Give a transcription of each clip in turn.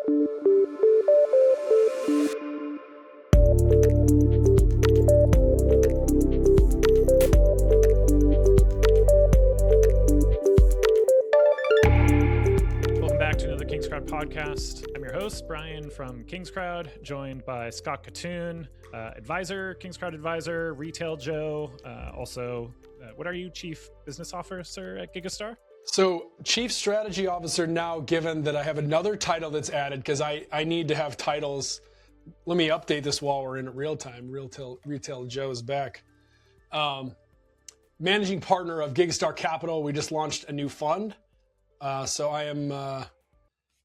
Kingscrowd Podcast. I'm your host, Brian from Kingscrowd, joined by Scott Kitun, advisor, Kingscrowd advisor, Retail Joe. What are you, Chief Business Officer at GigaStar? So Chief Strategy Officer now, given that I have another title that's added, because I need to have titles. Let me update this while we're in it real time. Retail Joe's back. Managing partner of GigaStar Capital. We just launched a new fund. So I am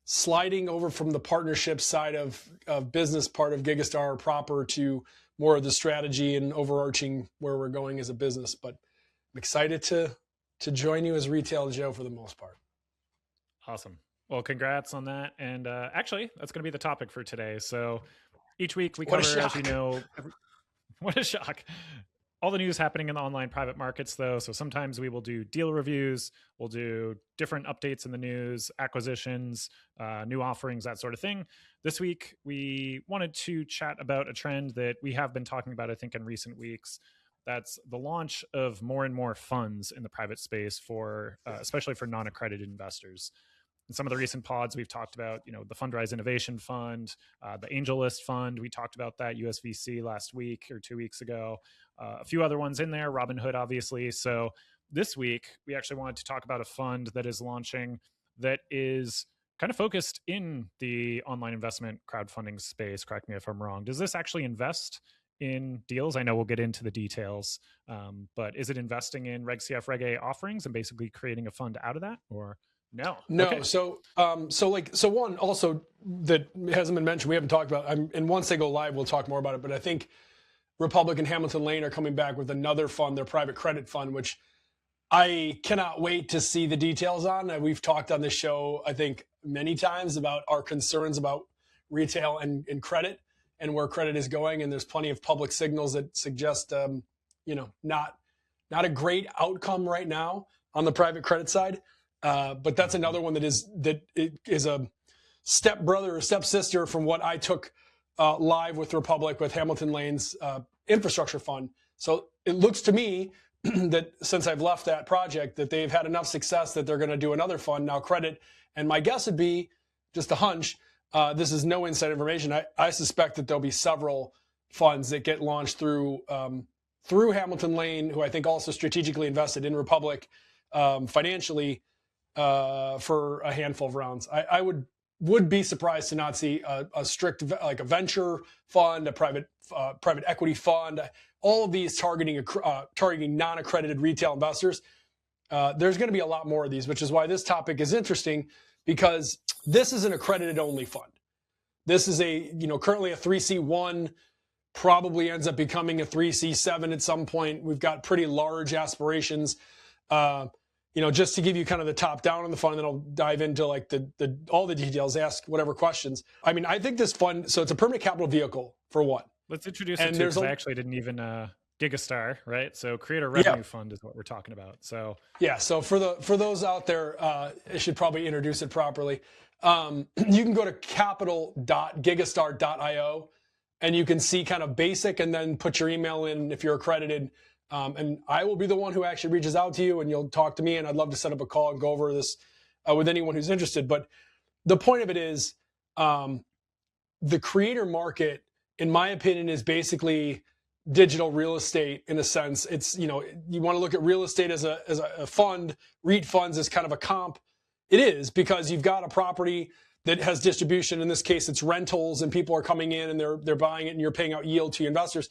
sliding over from the partnership side of business part of GigaStar proper to more of the strategy and overarching where we're going as a business. But I'm excited to join you as Retail Joe for the most part. Awesome. Well, congrats on that. And actually, that's going to be the topic for today. So each week we cover, as you know, what a shock. All the news happening in the online private markets, though. So sometimes we will do deal reviews. We'll do different updates in the news, acquisitions, new offerings, that sort of thing. This week, we wanted to chat about a trend that we have been talking about, I think, in recent weeks. That's the launch of more and more funds in the private space for, especially for non-accredited investors. In some of the recent pods, we've talked about, the Fundrise Innovation Fund, the AngelList Fund. We talked about that USVC last week or 2 weeks ago. A few other ones in there, Robinhood, obviously. So this week, we actually wanted to talk about a fund that is launching that is kind of focused in the online investment crowdfunding space. Correct me if I'm wrong. Does this actually invest in deals? I know we'll get into the details, but is it investing in Reg CF, Reg A offerings and basically creating a fund out of that, or no? Okay. So one also that hasn't been mentioned, we haven't talked about, and once they go live, we'll talk more about it, but I think Republic and Hamilton Lane are coming back with another fund, their private credit fund, which I cannot wait to see the details on. We've talked on this show, I think, many times about our concerns about retail and credit and where credit is going. And there's plenty of public signals that suggest, not a great outcome right now on the private credit side. But that's another one that is a step brother or step sister from what I took live with Republic with Hamilton Lane's infrastructure fund. So it looks to me that since I've left that project, that they've had enough success that they're going to do another fund now credit. And my guess would be, just a hunch, this is no inside information. I suspect that there'll be several funds that get launched through Hamilton Lane, who I think also strategically invested in Republic financially for a handful of rounds. I would be surprised to not see a strict, like a venture fund, a private equity fund, all of these targeting non-accredited retail investors. There's going to be a lot more of these, which is why this topic is interesting, because this is an accredited only fund. This is currently a 3C1, probably ends up becoming a 3C7 at some point. We've got pretty large aspirations. Just to give you kind of the top down on the fund, and then I'll dive into like all the details, ask whatever questions. I mean, I think this fund, so it's a permanent capital vehicle for one. Let's introduce it, because I actually didn't even GigaStar, right? So create a revenue fund is what we're talking about. So so for those out there, I should probably introduce it properly. You can go to capital.gigastar.io and you can see kind of basic, and then put your email in if you're accredited. And I will be the one who actually reaches out to you, and you'll talk to me, and I'd love to set up a call and go over this with anyone who's interested. But the point of it is the creator market, in my opinion, is basically digital real estate in a sense. It's, you want to look at real estate as a fund, REIT funds as kind of a comp. It is, because you've got a property that has distribution. In this case, it's rentals, and people are coming in and they're buying it, and you're paying out yield to your investors.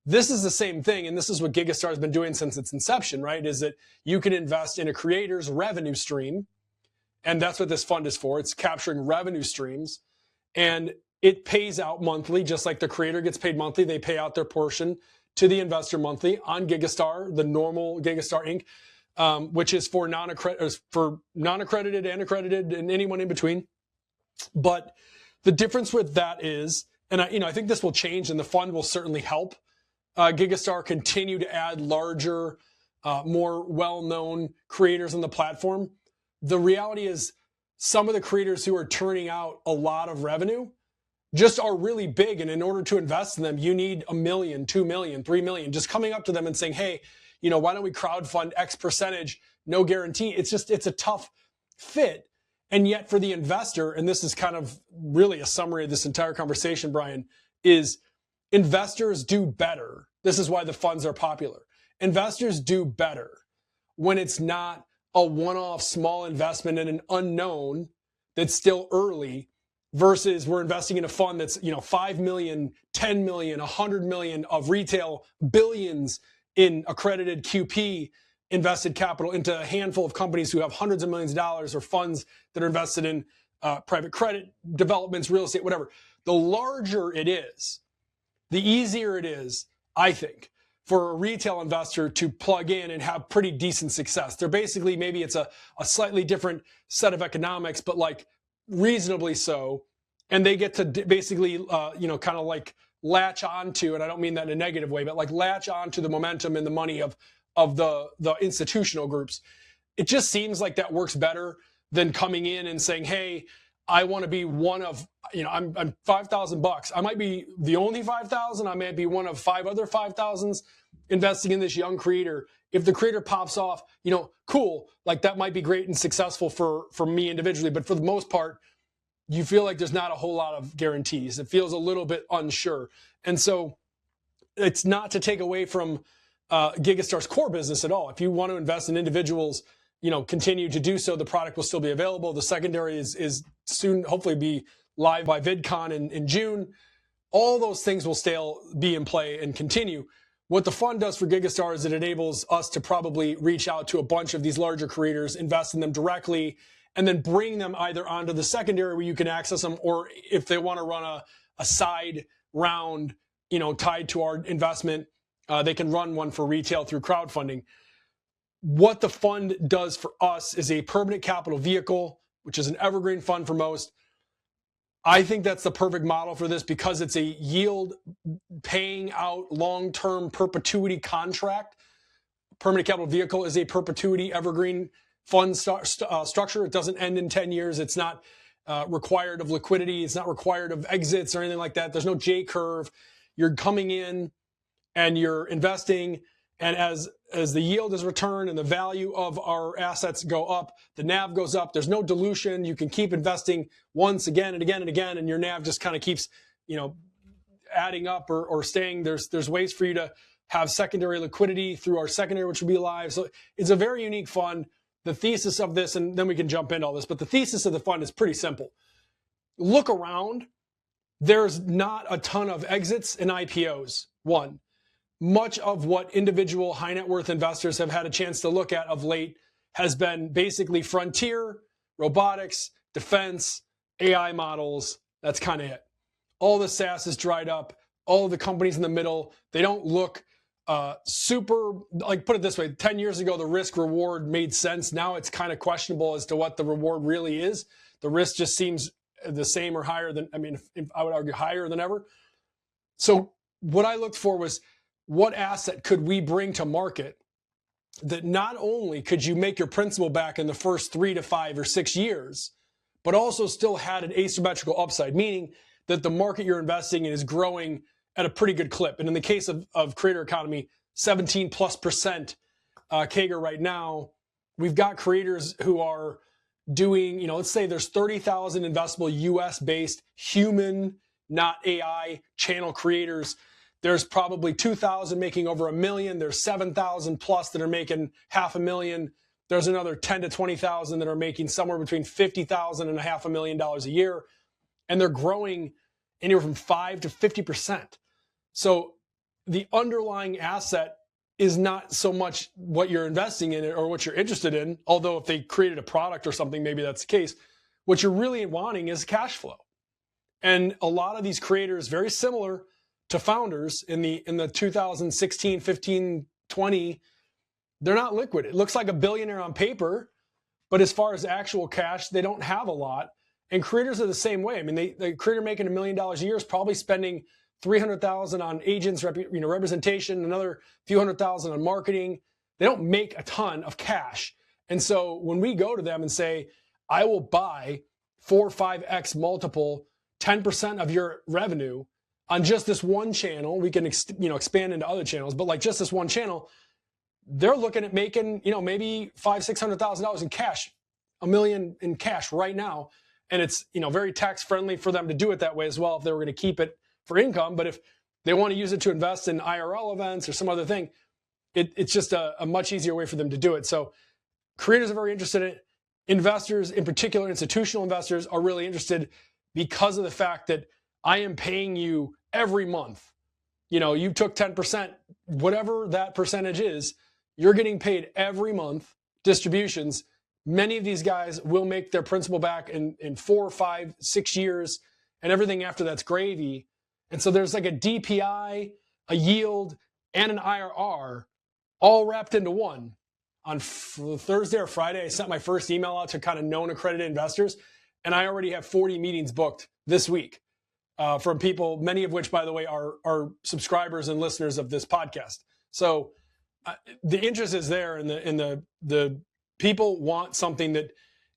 This is the same thing, and this is what GigaStar has been doing since its inception, right? Is that you can invest in a creator's revenue stream, and that's what this fund is for. It's capturing revenue streams, and it pays out monthly, just like the creator gets paid monthly. They pay out their portion to the investor monthly on GigaStar, the normal GigaStar Inc., which is for non-accredited and accredited and anyone in between. But the difference with that is, and I think this will change, and the fund will certainly help GigaStar continue to add larger, more well-known creators on the platform. The reality is, some of the creators who are turning out a lot of revenue just are really big. And in order to invest in them, you need $1 million, $2 million, $3 million, just coming up to them and saying, hey, why don't we crowdfund X percentage? No guarantee. It's a tough fit. And yet for the investor, and this is kind of really a summary of this entire conversation, Brian, is investors do better. This is why the funds are popular. Investors do better when it's not a one-off small investment in an unknown that's still early versus we're investing in a fund that's, 5 million, 10 million, 100 million of retail, billions in accredited QP invested capital into a handful of companies who have hundreds of millions of dollars, or funds that are invested in private credit, developments, real estate, whatever. The larger it is, the easier it is, I think, for a retail investor to plug in and have pretty decent success. They're basically, maybe it's a slightly different set of economics, but like reasonably so. And they get to basically, kind of like latch onto, and I don't mean that in a negative way, but like latch onto the momentum and the money of the institutional groups. It just seems like that works better than coming in and saying, hey, I want to be one of, I'm $5,000. I might be the only 5,000. I may be one of 5 other 5,000s investing in this young creator. If the creator pops off, cool. Like that might be great and successful for me individually. But for the most part, you feel like there's not a whole lot of guarantees. It feels a little bit unsure. And so it's not to take away from GigaStar's core business at all. If you want to invest in individuals, continue to do so. The product will still be available. The secondary is soon, hopefully, be live by VidCon in June. All those things will still be in play and continue. What the fund does for GigaStar is it enables us to probably reach out to a bunch of these larger creators, invest in them directly, and then bring them either onto the secondary where you can access them, or if they want to run a side round, tied to our investment, they can run one for retail through crowdfunding. What the fund does for us is a permanent capital vehicle, which is an evergreen fund for most. I think that's the perfect model for this because it's a yield paying out long-term perpetuity contract. Permanent capital vehicle is a perpetuity evergreen fund structure. It doesn't end in 10 years. It's not required of liquidity. It's not required of exits or anything like that. There's no J curve. You're coming in and you're investing, and as the yield is returned and the value of our assets go up, the NAV goes up. There's no dilution. You can keep investing once again and again and again, and your NAV just kind of keeps, adding up or staying. There's ways for you to have secondary liquidity through our secondary, which will be live. So it's a very unique fund. The thesis of this, and then we can jump into all this, but the thesis of the fund is pretty simple. Look around. There's not a ton of exits and IPOs. One. Much of what individual high net worth investors have had a chance to look at of late has been basically frontier, robotics, defense, AI models. That's kind of it. All the SaaS is dried up. All of the companies in the middle, they don't look super, like, put it this way, 10 years ago, the risk reward made sense. Now it's kind of questionable as to what the reward really is. The risk just seems the same or higher than, I would argue higher than ever. So what I looked for was, what asset could we bring to market that not only could you make your principal back in the first 3 to 5 or 6 years, but also still had an asymmetrical upside, meaning that the market you're investing in is growing at a pretty good clip. And in the case of creator economy, 17+% CAGR right now. We've got creators who are doing, let's say there's 30,000 investable US-based human, not AI, channel creators. There's probably 2,000 making over $1 million. There's 7,000 plus that are making $500,000. There's another 10 to 20,000 that are making somewhere between $50,000 and $500,000 a year. And they're growing anywhere from 5 to 50%. So the underlying asset is not so much what you're investing in or what you're interested in. Although if they created a product or something, maybe that's the case. What you're really wanting is cash flow. And a lot of these creators, very similar to founders in the 2016, 15, 20, they're not liquid. It looks like a billionaire on paper, but as far as actual cash, they don't have a lot. And creators are the same way. The creator making $1 million a year is probably spending $300,000 on agents, representation, another few $100,000 on marketing. They don't make a ton of cash. And so when we go to them and say, I will buy 4 or 5x multiple, 10% of your revenue on just this one channel. We can expand into other channels, but like just this one channel, they're looking at making maybe $500,000-$600,000 in cash, $1 million in cash right now, and it's very tax friendly for them to do it that way as well if they were going to keep it for income. But if they want to use it to invest in IRL events or some other thing, it's just a much easier way for them to do it. So creators are very interested in it. Investors, in particular institutional investors, are really interested because of the fact that I am paying you every month. You took 10%, whatever that percentage is, you're getting paid every month, distributions. Many of these guys will make their principal back in 4, 5, 6 years, and everything after that's gravy. And so there's like a DPI, a yield, and an IRR all wrapped into one. On Thursday or Friday, I sent my first email out to kind of known accredited investors, and I already have 40 meetings booked this week from people, many of which, by the way, are subscribers and listeners of this podcast. So the interest is there, and the people want something that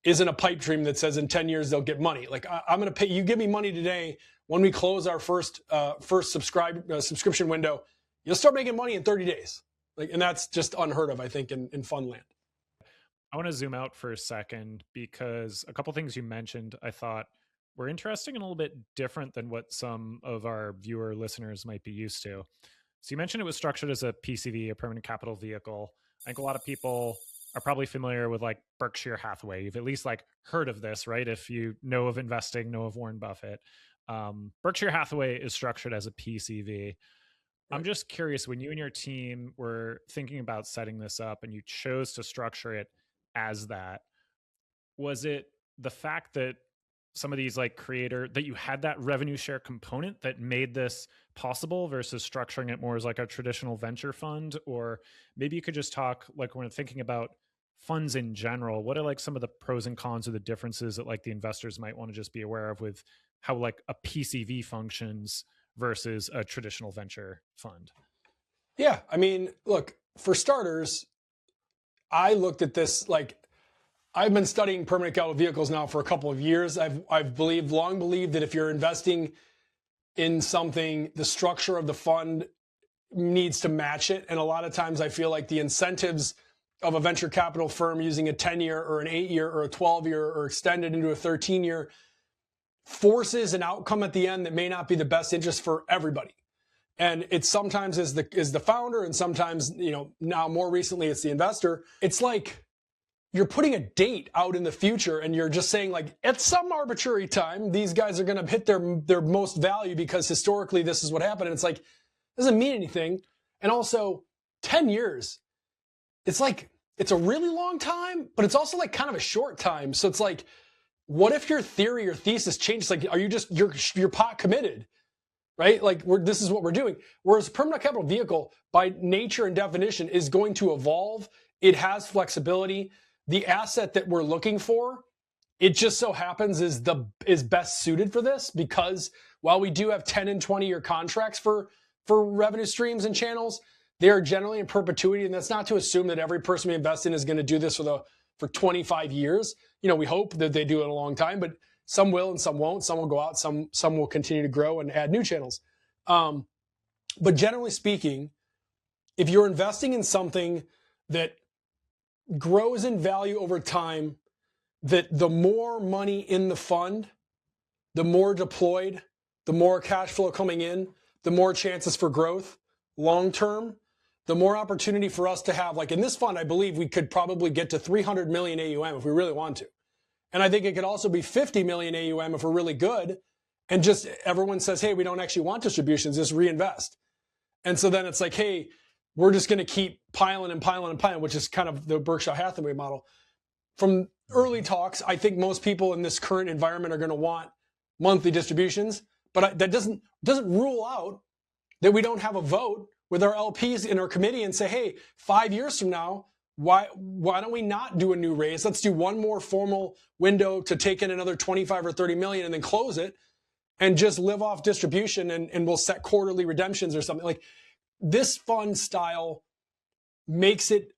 isn't a pipe dream that says in 10 years they'll get money. Like I'm going to pay you, give me money today. When we close our first subscription window, you'll start making money in 30 days. And that's just unheard of, I think, in fund land. I want to zoom out for a second because a couple things you mentioned I thought were interesting and a little bit different than what some of our viewer listeners might be used to. So you mentioned it was structured as a PCV, a permanent capital vehicle. I think a lot of people are probably familiar with like Berkshire Hathaway. You've at least like heard of this, right? If you know of investing, know of Warren Buffett. Berkshire Hathaway is structured as a PCV. I'm just curious, when you and your team were thinking about setting this up and you chose to structure it as that, was it the fact that some of these like that you had that revenue share component that made this possible versus structuring it more as like a traditional venture fund? Or maybe you could just talk, like when thinking about funds in general, what are like some of the pros and cons or the differences that like the investors might want to just be aware of with how like a PCV functions versus a traditional venture fund? Yeah. I mean, look, for starters, I looked at this, like I've been studying permanent capital vehicles now for a couple of years. I've long believed that if you're investing in something, the structure of the fund needs to match it. And a lot of times I feel like the incentives of a venture capital firm using a 10-year or an 8-year or a 12-year or extended into a 13-year forces an outcome at the end that may not be the best interest for everybody. And it sometimes is the founder, and sometimes, now more recently it's the investor. It's like you're putting a date out in the future and you're just saying like at some arbitrary time, these guys are going to hit their most value because historically this is what happened. And it's like, it doesn't mean anything. And also 10 years, it's like, it's a really long time, but it's also like kind of a short time. So it's like, what if your theory or thesis changes? Like, are you just, you're pot committed, right? Like this is what we're doing. Whereas permanent capital vehicle by nature and definition is going to evolve. It has flexibility. The asset that we're looking for, it just so happens is best suited for this, because while we do have 10 and 20-year contracts for revenue streams and channels, they are generally in perpetuity. And that's not to assume that every person we invest in is going to do this for 25 years. We hope that they do it a long time, but some will and some won't. Some will go out, some will continue to grow and add new channels. But generally speaking, if you're investing in something that grows in value over time, that the more money in the fund, the more deployed, the more cash flow coming in, the more chances for growth long-term, the more opportunity for us to have, like in this fund, I believe we could probably get to 300 million AUM if we really want to. And I think it could also be 50 million AUM if we're really good. And just everyone says, hey, we don't actually want distributions, just reinvest. And so then it's like, hey, we're just going to keep piling and piling and piling, which is kind of the Berkshire Hathaway model. From early talks, I think most people in this current environment are going to want monthly distributions, but that doesn't rule out that we don't have a vote with our LPs in our committee and say, hey, 5 years from now, why don't we not do a new raise? Let's do one more formal window to take in another 25 or 30 million and then close it and just live off distribution, and we'll set quarterly redemptions or something. Like this fund style makes it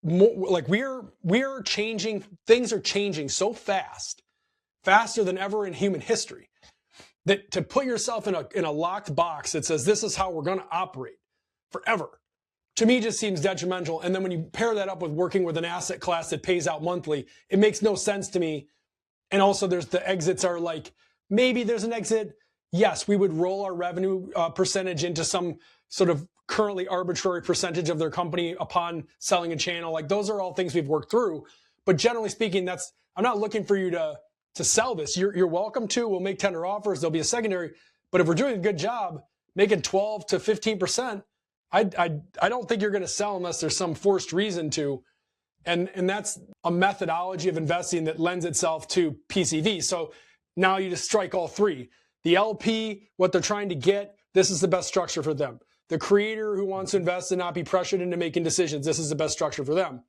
like we're changing. Things are changing so fast, faster than ever in human history, that to put yourself in a locked box that says this is how we're going to operate forever, to me just seems detrimental. And then when you pair that up with working with an asset class that pays out monthly, it makes no sense to me. And also there's the exits are like, maybe there's an exit. Yes, we would roll our revenue percentage into some sort of currently arbitrary percentage of their company upon selling a channel. Like those are all things we've worked through. But generally speaking, I'm not looking for you to sell this. You're welcome to. We'll make tender offers. There'll be a secondary. But if we're doing a good job, making 12 to 15%, I don't think you're going to sell unless there's some forced reason to. And that's a methodology of investing that lends itself to PCV. So now you just strike all three. The LP, what they're trying to get, this is the best structure for them. The creator who wants to invest and not be pressured into making decisions, this is the best structure for them.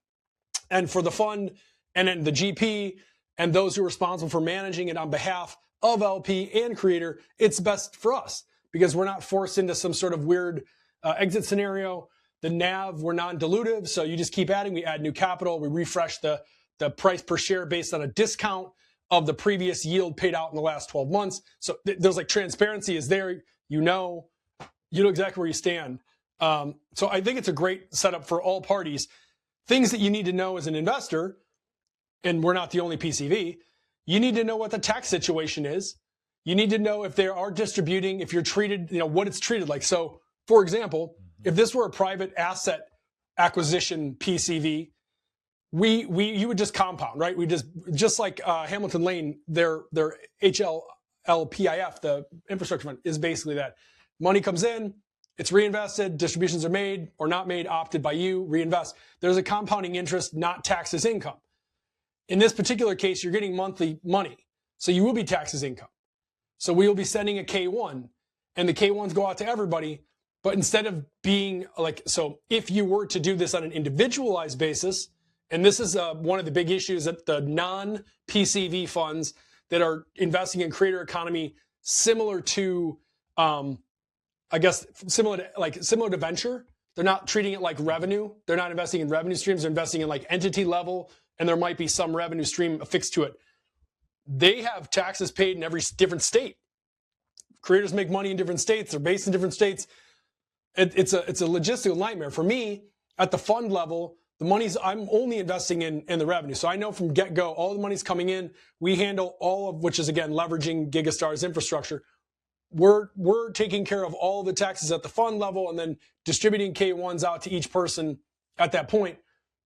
And for the fund, and then the GP, and those who are responsible for managing it on behalf of LP and creator, it's best for us because we're not forced into some sort of weird exit scenario. The NAV, we're non-dilutive, so you just keep adding. We add new capital. We refresh the price per share based on a discount of the previous yield paid out in the last 12 months. So there's like transparency is there. You know exactly where you stand. So I think it's a great setup for all parties. Things that you need to know as an investor, and we're not the only PCV, you need to know what the tax situation is. You need to know if they are distributing, if you're treated, what it's treated like. So, for example, if this were a private asset acquisition PCV, you would just compound, right? We just like Hamilton Lane, their HLLPIF, the infrastructure fund, is basically that. Money comes in, it's reinvested, distributions are made or not made, opted by you, reinvest. There's a compounding interest, not taxed as income. In this particular case, you're getting monthly money, so you will be taxed as income. So we will be sending a K1, and the K1s go out to everybody. But instead of being like, so if you were to do this on an individualized basis, and this is one of the big issues that the non-PCV funds that are investing in creator economy, similar to, similar to venture, they're not treating it like revenue. They're not investing in revenue streams. They're investing in like entity level, and there might be some revenue stream affixed to it. They have taxes paid in every different state. Creators make money in different states. They're based in different states. It's a logistical nightmare. For me, at the fund level, the money's, I'm only investing in the revenue. So I know from get-go, all the money's coming in. We handle all of, which is again, leveraging GigaStar's infrastructure. We're taking care of all of the taxes at the fund level and then distributing K1s out to each person at that point.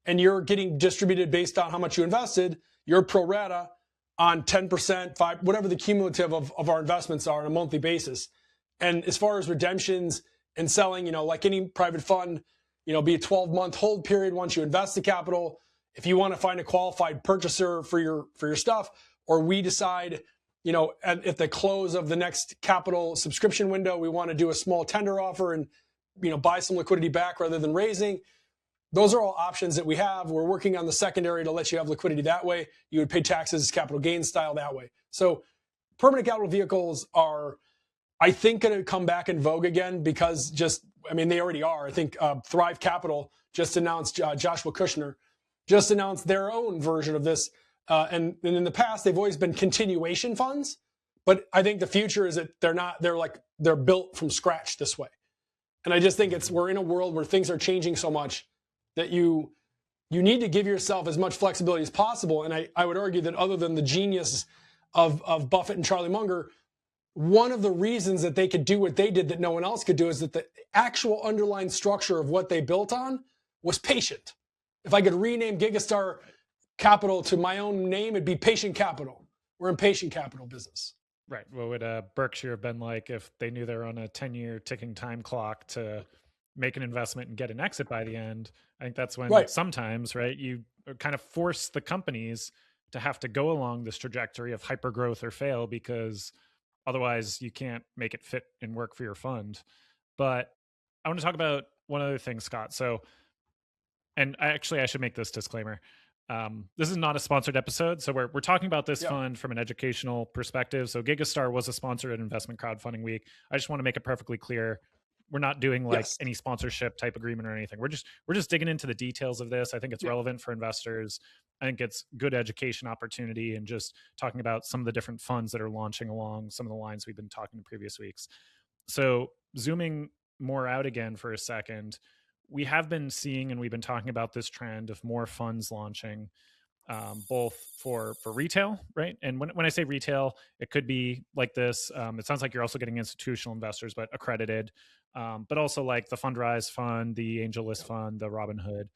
And you're getting distributed based on how much you invested. You're pro rata on 10%, 5, whatever the cumulative of our investments are on a monthly basis. And as far as redemptions and selling, like any private fund, be a 12-month hold period once you invest the capital. If you want to find a qualified purchaser for your stuff, or we decide, at the close of the next capital subscription window, we want to do a small tender offer and, buy some liquidity back rather than raising. Those are all options that we have. We're working on the secondary to let you have liquidity that way. You would pay taxes capital gains style that way. So permanent capital vehicles are, I think, going to come back in vogue again because they already are. I think Thrive Capital just announced, Joshua Kushner just announced their own version of this. And in the past, they've always been continuation funds. But I think the future is that they're built from scratch this way. And I just think we're in a world where things are changing so much that you need to give yourself as much flexibility as possible. And I would argue that other than the genius of Buffett and Charlie Munger, one of the reasons that they could do what they did that no one else could do is that the actual underlying structure of what they built on was patient. If I could rename GigaStar Capital to my own name, it'd be Patient Capital. We're in patient capital business. Right. What would Berkshire have been like if they knew they were on a 10-year ticking time clock to make an investment and get an exit by the end? I think that's when sometimes, right, you kind of force the companies to have to go along this trajectory of hypergrowth or fail because otherwise you can't make it fit and work for your fund. But I want to talk about one other thing, Scott. So, and I should make this disclaimer. This is not a sponsored episode. So we're talking about this fund from an educational perspective. So GigaStar was a sponsor at Investment Crowdfunding Week. I just want to make it perfectly clear. we're not doing like any sponsorship type agreement or anything. We're just digging into the details of this. I think it's relevant for investors. I think it's good education opportunity, and just talking about some of the different funds that are launching along some of the lines we've been talking in previous weeks. So zooming more out again for a second, we have been seeing, and we've been talking about this trend of more funds launching, both for retail, right? And when I say retail, it could be like this. It sounds like you're also getting institutional investors, but accredited, but also like the Fundrise Fund, the AngelList Fund, the Robinhood.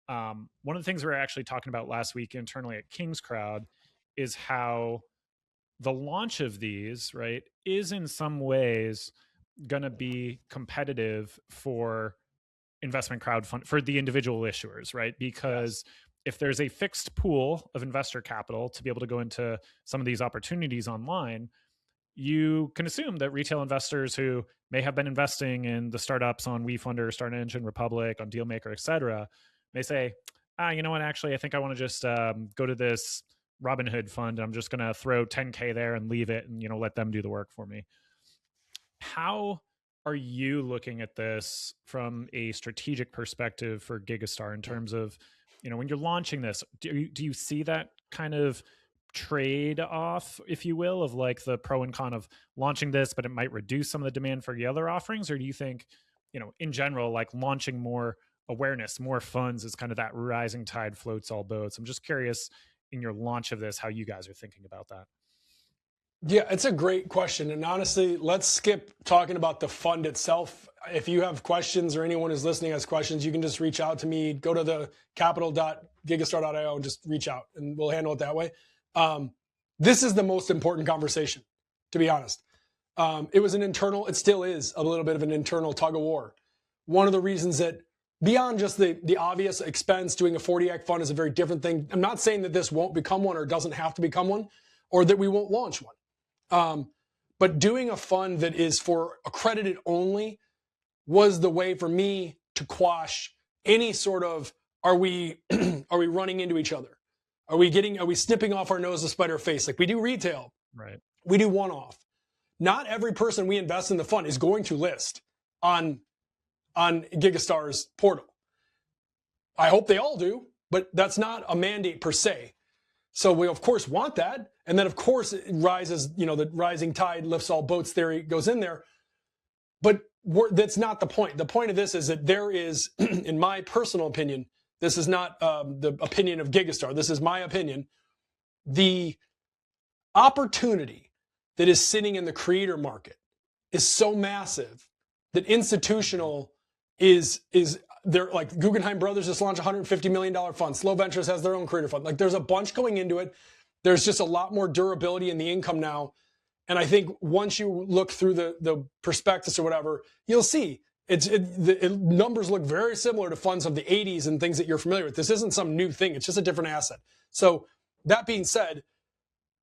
One of the things we were actually talking about last week internally at Kingscrowd is how the launch of these, right, is in some ways going to be competitive for investment crowdfund for the individual issuers, right? Because if there's a fixed pool of investor capital to be able to go into some of these opportunities online, you can assume that retail investors who may have been investing in the startups on WeFunder, Start Engine, Republic, on Dealmaker, et cetera, may say, you know what, actually, I think I want to just go to this Robinhood fund. I'm just going to throw 10K there and leave it and, you know, let them do the work for me. How are you looking at this from a strategic perspective for GigaStar in terms of, you know, when you're launching this, do you see that kind of trade off, if you will, of like the pro and con of launching this, but it might reduce some of the demand for the other offerings? Or do you think, you know, in general, like launching more awareness, more funds is kind of that rising tide floats all boats? I'm just curious in your launch of this, how you guys are thinking about that. Yeah, it's a great question. And honestly, let's skip talking about the fund itself. If you have questions or anyone who's listening has questions, you can just reach out to me. Go to the capital.gigastar.io and just reach out and we'll handle it that way. This is the most important conversation, to be honest. It was it still is a little bit of an internal tug of war. One of the reasons that beyond just the obvious expense, doing a 40 Act fund is a very different thing. I'm not saying that this won't become one or doesn't have to become one or that we won't launch one. But doing a fund that is for accredited only was the way for me to quash any sort of, are we running into each other? Are we snipping off our nose to spite our face? Like we do retail, right? We do one-off. Not every person we invest in the fund is going to list on GigaStar's portal. I hope they all do, but that's not a mandate per se. So we of course want that. And then of course it rises, you know, the rising tide lifts all boats theory goes in there. But that's not the point. The point of this is that there is, in my personal opinion, this is not the opinion of GigaStar. This is my opinion. The opportunity that is sitting in the creator market is so massive that institutional is they're like Guggenheim Brothers just launched a $150 million fund. Slow Ventures has their own creator fund. Like there's a bunch going into it. There's just a lot more durability in the income now. And I think once you look through the prospectus or whatever, you'll see the numbers look very similar to funds of the 80s and things that you're familiar with. This isn't some new thing. It's just a different asset. So that being said,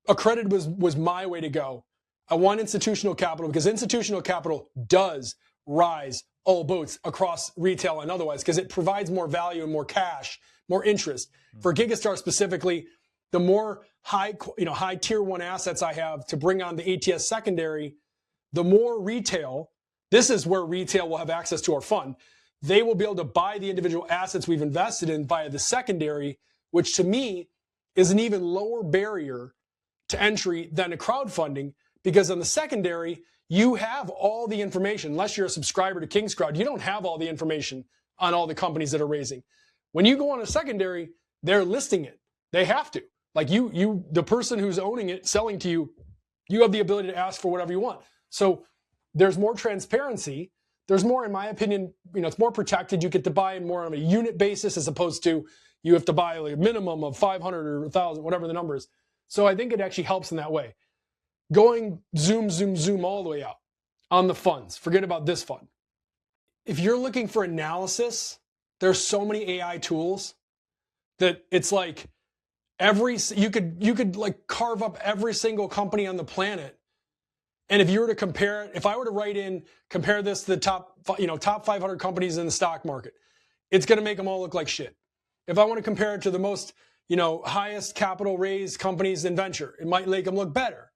accredited was my way to go. I want institutional capital because institutional capital does rise all boats across retail and otherwise because it provides more value and more cash, more interest. For GigaStar specifically, the more high tier one assets I have to bring on the ATS secondary, the more retail, this is where retail will have access to our fund. They will be able to buy the individual assets we've invested in via the secondary, which to me is an even lower barrier to entry than a crowdfunding because on the secondary, you have all the information. Unless you're a subscriber to Kingscrowd, you don't have all the information on all the companies that are raising. When you go on a secondary, they're listing it. They have to. Like the person who's owning it, selling to you, you have the ability to ask for whatever you want. So there's more transparency. There's more, in my opinion, it's more protected. You get to buy more on a unit basis as opposed to you have to buy like a minimum of 500 or 1,000, whatever the number is. So I think it actually helps in that way. Going zoom all the way out on the funds. Forget about this fund. If you're looking for analysis, there's so many AI tools that it's like you could like carve up every single company on the planet. And if you were to compare it, if I were to compare this to the top 500 companies in the stock market, it's going to make them all look like shit. If I want to compare it to the most, highest capital raised companies in venture, it might make them look better.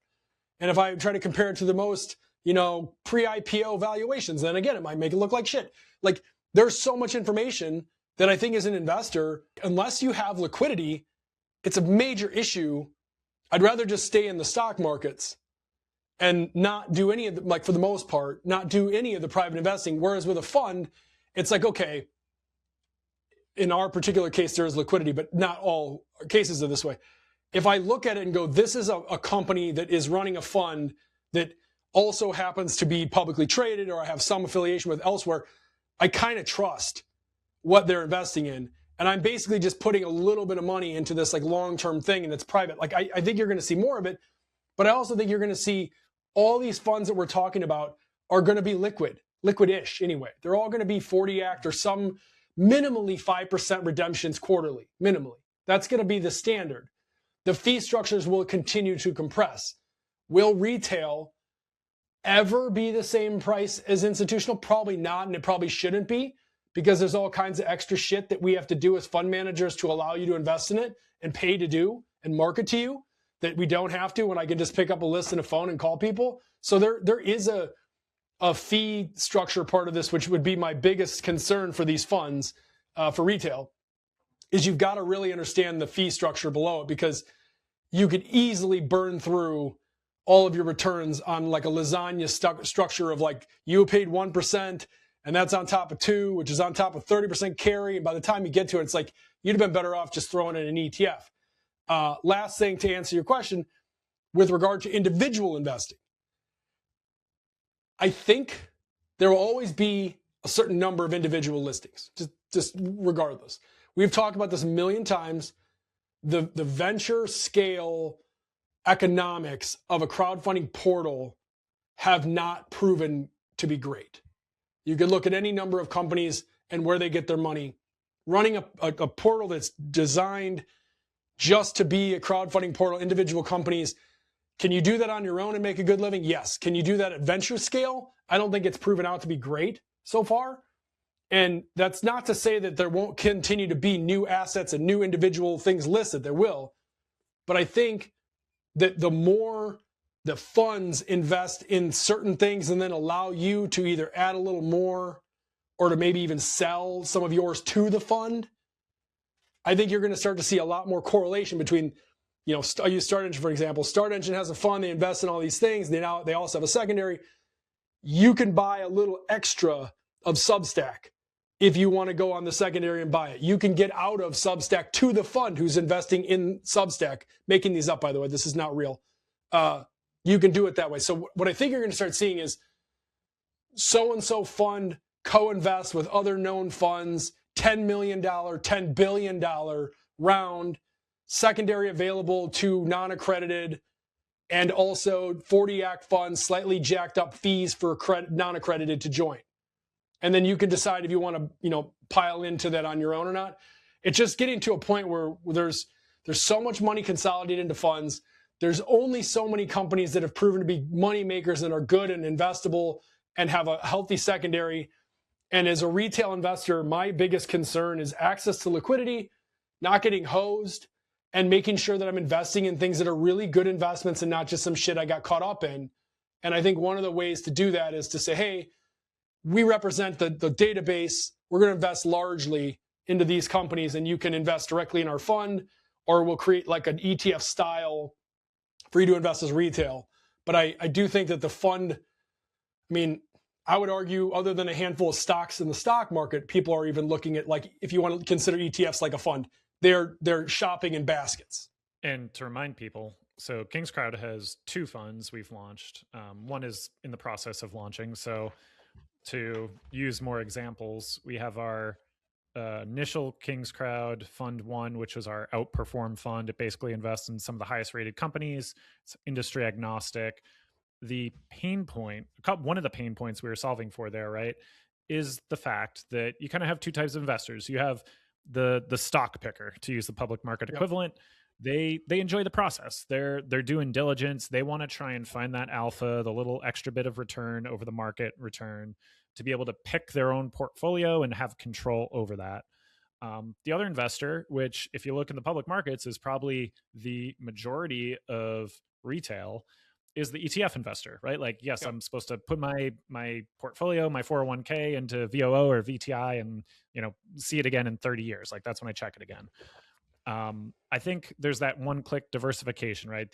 And if I try to compare it to the most, pre-IPO valuations. Then again, it might make it look like shit. Like, there's so much information that I think as an investor, unless you have liquidity, it's a major issue. I'd rather just stay in the stock markets and not do any of the, like, for the most part, not do any of the private investing. Whereas with a fund, it's like, okay, in our particular case, there is liquidity, but not all cases are this way. If I look at it and go, this is a company that is running a fund that also happens to be publicly traded, or I have some affiliation with elsewhere, I kind of trust what they're investing in. And I'm basically just putting a little bit of money into this like long-term thing, and it's private. Like, I think you're going to see more of it, but I also think you're going to see all these funds that we're talking about are going to be liquid-ish anyway. They're all going to be 40 Act or some minimally 5% redemptions quarterly, minimally. That's going to be the standard. The fee structures will continue to compress. Will retail ever be the same price as institutional? Probably not, and it probably shouldn't be, because there's all kinds of extra shit that we have to do as fund managers to allow you to invest in it and pay to do and market to you that we don't have to when I can just pick up a list and a phone and call people. So there is a fee structure part of this, which would be my biggest concern for these funds for retail, is you've got to really understand the fee structure below it, because you could easily burn through all of your returns on like a lasagna structure of like, you paid 1% and that's on top of 2, which is on top of 30% carry. And by the time you get to it, it's like, you'd have been better off just throwing in an ETF. Last thing to answer your question with regard to individual investing. I think there will always be a certain number of individual listings, just regardless. We've talked about this a million times. The venture scale economics of a crowdfunding portal have not proven to be great. You can look at any number of companies and where they get their money. Running a portal that's designed just to be a crowdfunding portal, individual companies, can you do that on your own and make a good living? Yes. Can you do that at venture scale? I don't think it's proven out to be great so far. And that's not to say that there won't continue to be new assets and new individual things listed. There will. But I think that the more the funds invest in certain things and then allow you to either add a little more or to maybe even sell some of yours to the fund, I think you're going to start to see a lot more correlation between, I use Start Engine, for example. Start Engine has a fund, they invest in all these things. They also have a secondary. You can buy a little extra of Substack if you want to go on the secondary and buy it. You can get out of Substack to the fund who's investing in Substack. Making these up, by the way, this is not real. You can do it that way. So what I think you're going to start seeing is so-and-so fund co-invest with other known funds, $10 million, $10 billion round, secondary available to non-accredited, and also 40 Act funds, slightly jacked up fees for non-accredited to join. And then you can decide if you want to, pile into that on your own or not. It's just getting to a point where there's so much money consolidated into funds. There's only so many companies that have proven to be money makers and are good and investable and have a healthy secondary. And as a retail investor, my biggest concern is access to liquidity, not getting hosed, and making sure that I'm investing in things that are really good investments and not just some shit I got caught up in. And I think one of the ways to do that is to say, hey, we represent the database. We're going to invest largely into these companies, and you can invest directly in our fund, or we'll create like an ETF style for you to invest as retail. But I do think that the fund, I would argue, other than a handful of stocks in the stock market, people are even looking at, like, if you want to consider ETFs like a fund, they're shopping in baskets. And to remind people, so Kingscrowd has 2 funds we've launched. One is in the process of launching. So to use more examples, we have our initial Kingscrowd Fund 1, which was our outperform fund. It basically invests in some of the highest rated companies. It's industry agnostic. The pain point, one of the pain points we were solving for there, right, is the fact that you kind of have 2 types of investors. You have the stock picker, to use the public market equivalent. They enjoy the process. They're doing diligence. They want to try and find that alpha, the little extra bit of return over the market return, to be able to pick their own portfolio and have control over that. The other investor, which if you look in the public markets is probably the majority of retail, is the ETF investor, right? Like, yes, I'm supposed to put my portfolio, my 401k into VOO or VTI and, see it again in 30 years. Like, that's when I check it again. I think there's that one-click diversification, right?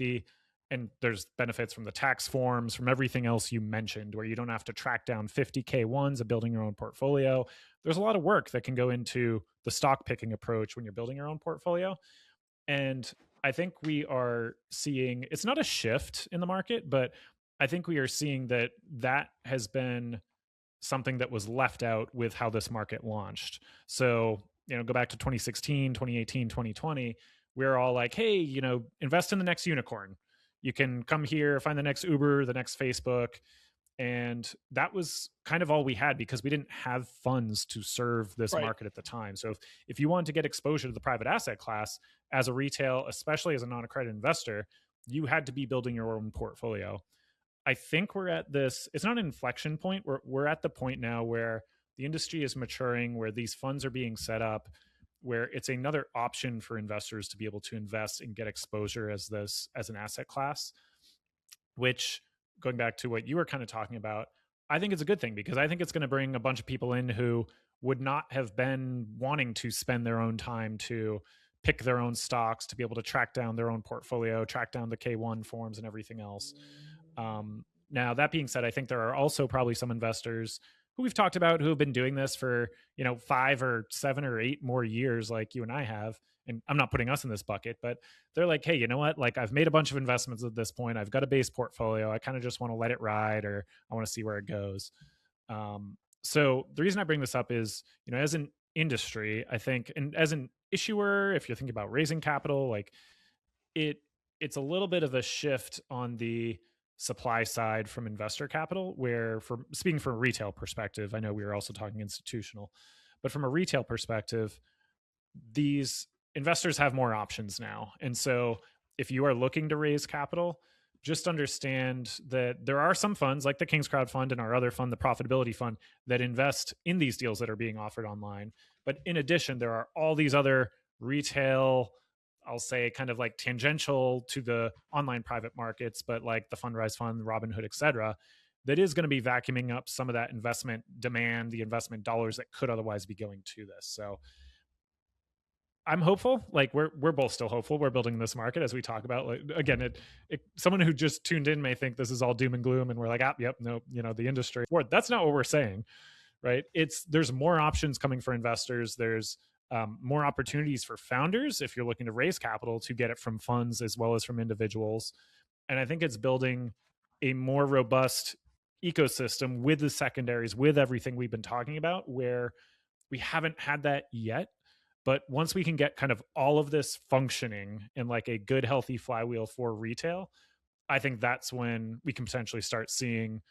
And there's benefits from the tax forms, from everything else you mentioned, where you don't have to track down 50K ones of building your own portfolio. There's a lot of work that can go into the stock picking approach when you're building your own portfolio. And I think we are seeing, it's not a shift in the market, but I think we are seeing that has been something that was left out with how this market launched. So, go back to 2016, 2018, 2020, we're all like, hey, invest in the next unicorn. You can come here, find the next Uber, the next Facebook. And that was kind of all we had because we didn't have funds to serve this market at the time. So if you wanted to get exposure to the private asset class as a retail, especially as a non-accredited investor, you had to be building your own portfolio. I think we're at this, it's not an inflection point. We're at the point now where the industry is maturing, where these funds are being set up, where it's another option for investors to be able to invest and get exposure as an asset class, which, going back to what you were kind of talking about, I think it's a good thing because I think it's going to bring a bunch of people in who would not have been wanting to spend their own time to pick their own stocks, to be able to track down their own portfolio, track down the K1 forms and everything else. Now, that being said, I think there are also probably some investors who we've talked about who have been doing this for, 5 or 7 or 8 more years like you and I have. And I'm not putting us in this bucket, but they're like, hey, you know what? Like, I've made a bunch of investments at this point. I've got a base portfolio. I kind of just want to let it ride, or I want to see where it goes. So the reason I bring this up is, as an industry, I think, and as an issuer, if you're thinking about raising capital, like it's a little bit of a shift on the supply side from investor capital, where, speaking from a retail perspective, I know we were also talking institutional, but from a retail perspective, these investors have more options now. And so if you are looking to raise capital, just understand that there are some funds like the Kingscrowd Fund and our other fund, the Profitability Fund, that invest in these deals that are being offered online. But in addition, there are all these other retail, I'll say kind of like tangential to the online private markets, but like the Fundrise Fund, Robinhood, et cetera, that is going to be vacuuming up some of that investment demand, the investment dollars that could otherwise be going to this. So I'm hopeful. Like we're both still hopeful. We're building this market as we talk about. Like, again, someone who just tuned in may think this is all doom and gloom, and we're like, yep, no, the industry. That's not what we're saying, right? There's more options coming for investors. There's more opportunities for founders if you're looking to raise capital to get it from funds as well as from individuals. And I think it's building a more robust ecosystem with the secondaries, with everything we've been talking about, where we haven't had that yet. But once we can get kind of all of this functioning in like a good, healthy flywheel for retail, I think that's when we can potentially start seeing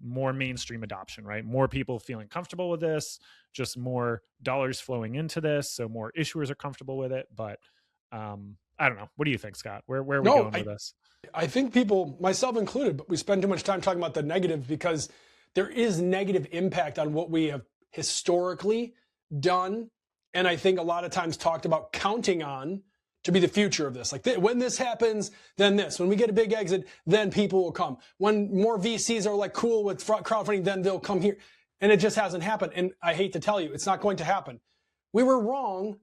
more mainstream adoption, right? More people feeling comfortable with this, just more dollars flowing into this. So more issuers are comfortable with it. But I don't know. What do you think, Scott? Where are we going with this? I think people, myself included, but we spend too much time talking about the negative because there is negative impact on what we have historically done. And I think a lot of times talked about counting on to be the future of this. Like when this happens, then this. When we get a big exit, then people will come. When more VCs are like cool with crowdfunding, then they'll come here. And it just hasn't happened. And I hate to tell you, it's not going to happen. We were wrong,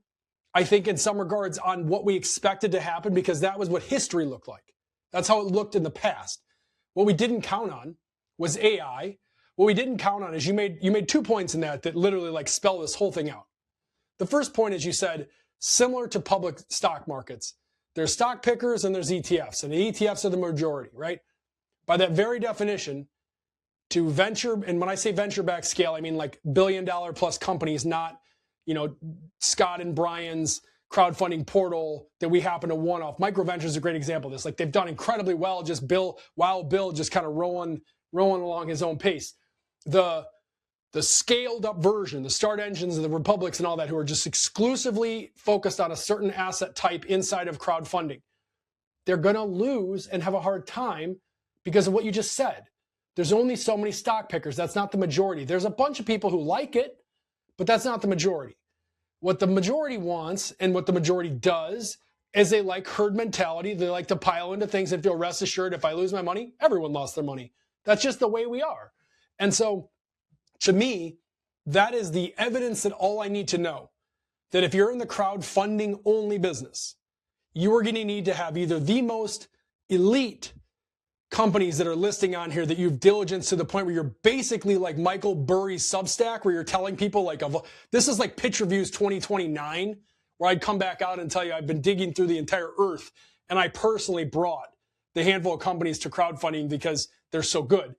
I think, in some regards on what we expected to happen because that was what history looked like. That's how it looked in the past. What we didn't count on was AI. What we didn't count on is you made 2 points in that literally like spell this whole thing out. The first point is you said, similar to public stock markets, there's stock pickers and there's ETFs, and the ETFs are the majority, right? By that very definition, to venture, and when I say venture-backed scale, I mean like billion-dollar plus companies, not, Scott and Brian's crowdfunding portal that we happen to one-off. Microventure is a great example of this. Like they've done incredibly well, Bill just kind of rolling along his own pace. The scaled up version, the start engines and the republics and all that, who are just exclusively focused on a certain asset type inside of crowdfunding, they're going to lose and have a hard time because of what you just said. There's only so many stock pickers. That's not the majority. There's a bunch of people who like it, but that's not the majority. What the majority wants and what the majority does is they like herd mentality. They like to pile into things and feel rest assured, if I lose my money, everyone lost their money. That's just the way we are. And so to me, that is the evidence that all I need to know, that if you're in the crowdfunding only business, you are going to need to have either the most elite companies that are listing on here that you've diligenced to the point where you're basically like Michael Burry's Substack, where you're telling people like, this is like Pitch Reviews 2029, where I'd come back out and tell you I've been digging through the entire earth and I personally brought the handful of companies to crowdfunding because they're so good.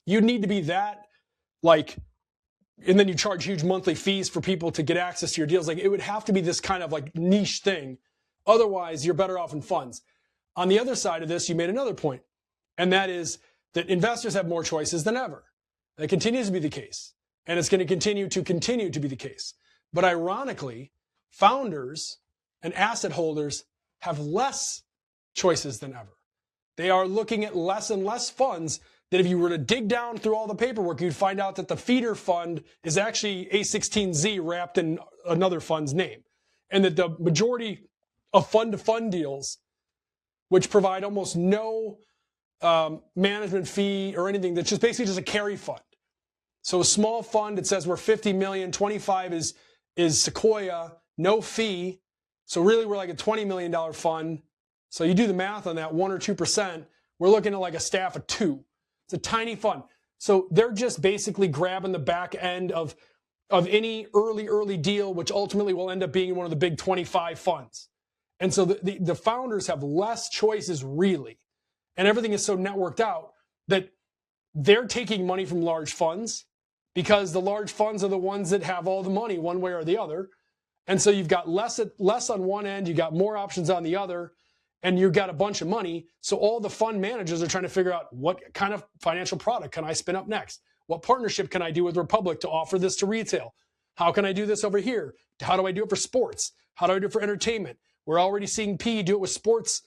You need to be that like, and then you charge huge monthly fees for people to get access to your deals. Like, it would have to be this kind of like niche thing. Otherwise, you're better off in funds. On the other side of this, you made another point, and that is that investors have more choices than ever. That continues to be the case, and it's going to continue to be the case. But ironically, founders and asset holders have less choices than ever. They are looking at less and less funds that if you were to dig down through all the paperwork, you'd find out that the feeder fund is actually A16Z wrapped in another fund's name. And that the majority of fund-to-fund deals, which provide almost no management fee or anything, that's just basically just a carry fund. So a small fund, it says we're 50 million, 25 is Sequoia, no fee. So really we're like a $20 million fund. So you do the math on that, 1 or 2%, we're looking at like a staff of 2. It's a tiny fund. So they're just basically grabbing the back end of any early deal, which ultimately will end up being one of the big 25 funds. And so the founders have less choices really. And everything is so networked out that they're taking money from large funds because the large funds are the ones that have all the money one way or the other. And so you've got less on one end, you got more options on the other, and you've got a bunch of money. So all the fund managers are trying to figure out what kind of financial product can I spin up next? What partnership can I do with Republic to offer this to retail? How can I do this over here? How do I do it for sports? How do I do it for entertainment? We're already seeing PE do it with sports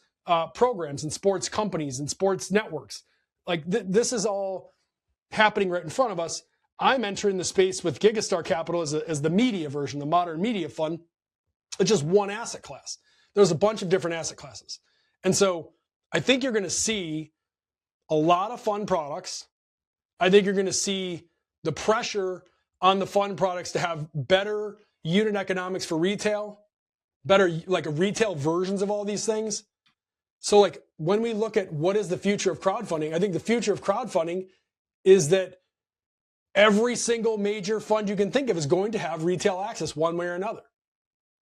programs and sports companies and sports networks. Like this is all happening right in front of us. I'm entering the space with GigaStar Capital as the media version, the modern media fund. It's just one asset class. There's a bunch of different asset classes. And so I think you're going to see a lot of fund products. I think you're going to see the pressure on the fund products to have better unit economics for retail, better like retail versions of all these things. So like when we look at what is the future of crowdfunding, I think the future of crowdfunding is that every single major fund you can think of is going to have retail access one way or another.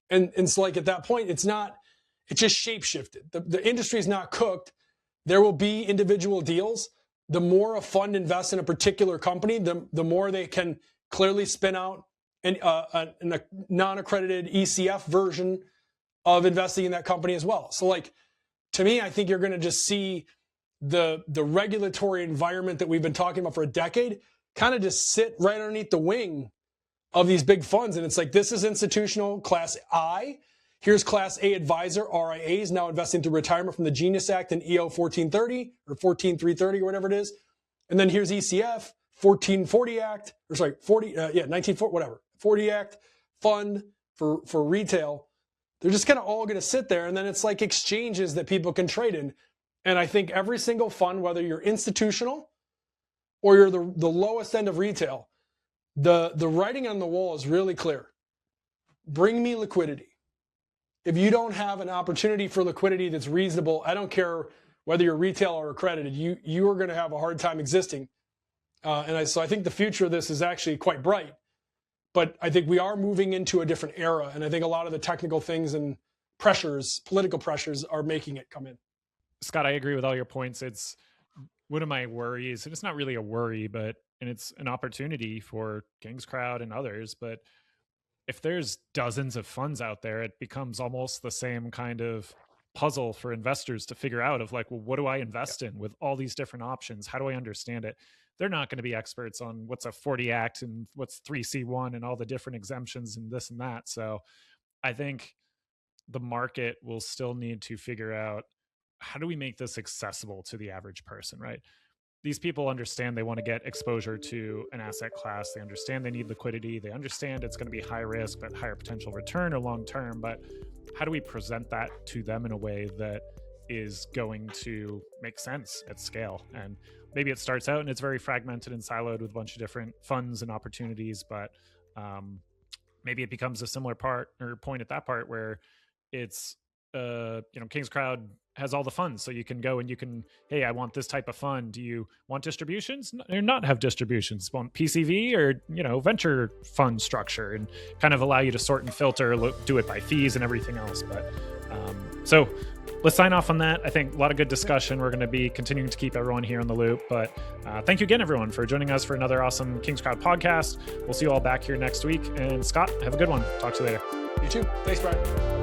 And it's like at that point, it's just shape-shifted. The industry is not cooked. There will be individual deals. The more a fund invests in a particular company, the more they can clearly spin out a non-accredited ECF version of investing in that company as well. So like, to me, I think you're going to just see the regulatory environment that we've been talking about for a decade kind of just sit right underneath the wing of these big funds. And it's like, this is institutional class I. Here's class A advisor, RIAs, now investing through retirement from the Genius Act and EO 1430 or 14330 or whatever it is. And then here's ECF, 1440 Act, or sorry, 1940, whatever, 40 Act fund for retail. They're just kind of all going to sit there. And then it's like exchanges that people can trade in. And I think every single fund, whether you're institutional or you're the lowest end of retail, the writing on the wall is really clear. Bring me liquidity. If you don't have an opportunity for liquidity that's reasonable, I don't care whether you're retail or accredited, you are going to have a hard time existing. So I think the future of this is actually quite bright. But I think we are moving into a different era. And I think a lot of the technical things and pressures, political pressures, are making it come in. Scott, I agree with all your points. It's one of my worries, and it's not really a worry, and it's an opportunity for Kingscrowd and others. But if there's dozens of funds out there, it becomes almost the same kind of puzzle for investors to figure out of like, well, what do I invest in with all these different options? How do I understand it? They're not going to be experts on what's a 40 Act and what's 3C1 and all the different exemptions and this and that. So I think the market will still need to figure out, how do we make this accessible to the average person, right? these people understand they want to get exposure to an asset class. They understand they need liquidity. They understand it's going to be high risk, but higher potential return or long term. But how do we present that to them in a way that is going to make sense at scale? And maybe it starts out and it's very fragmented and siloed with a bunch of different funds and opportunities, but maybe it becomes a similar point at that part where it's, Kingscrowd has all the funds, so you can go and you can, hey, I want this type of fund. Do you want distributions or not have distributions? Want PCV or, venture fund structure, and kind of allow you to sort and filter, do it by fees and everything else. But so let's sign off on that. I think a lot of good discussion. We're going to be continuing to keep everyone here on the loop, but thank you again, everyone, for joining us for another awesome Kingscrowd podcast. We'll see you all back here next week. And Scott, have a good one. Talk to you later. You too. Thanks, Brian.